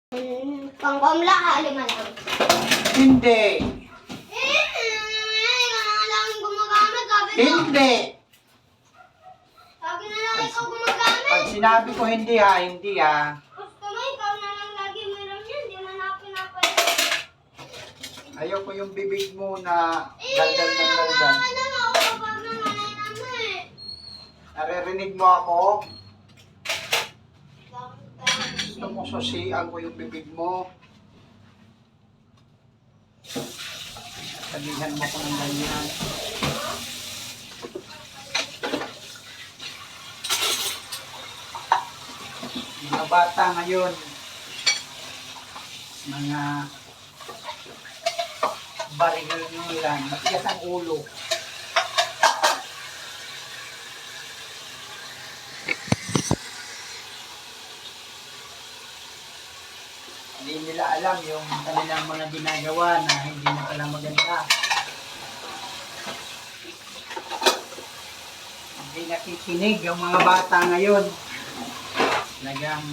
Pangkamla, halima lang. Hindi. Lang gumagamit, sabi mo. Hindi. Sabi na lang ikaw gumagamit. Pag sinabi ko hindi ha, hindi ha. Gusto mo, ikaw na lang lagi meron yan. Di man ako pinapalit. Ayoko yung bibig mo na daldal. Ano na ako kapag namanay naman eh. Naririnig mo ako? Gusto mo susian ko yung bibig mo? Sabihan mo ko ng ganyan. Mga bata ngayon, mga baril nila, matigas ang ulo. Hindi nila alam yung kanilang mga ginagawa na hindi na pala maganda. Hindi nakikinig yung mga bata ngayon. Talagang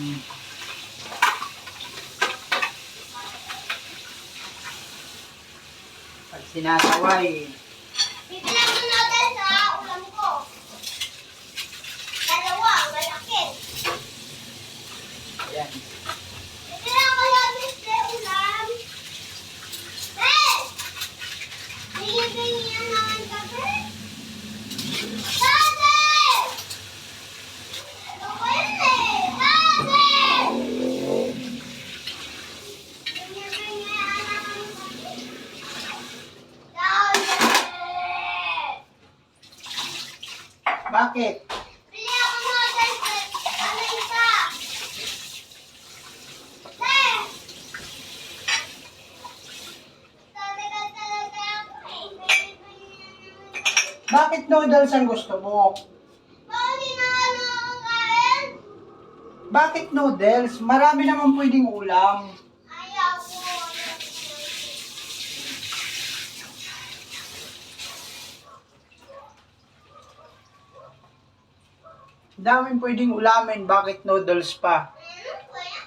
pag sinasaway, Bibilang mo natin sa ulam ko. Dalawa, malaki. yan. Bibilang ko natin sa ulam. Eh! Binibigyan naman kape. Dati! Ano ba yun eh? Dati! Binibigyan naman kape. Dati! Bakit? Bili ako noodles sa ano isa. Eh! Talaga talaga ako eh. Binibigyan naman. Bakit noodles ang gusto mo? Bakit inaano ang kain? Bakit noodles? Marami naman pwedeng ulam. Ayaw ko. Daming pwedeng ulamin, bakit noodles pa? Ano po yan?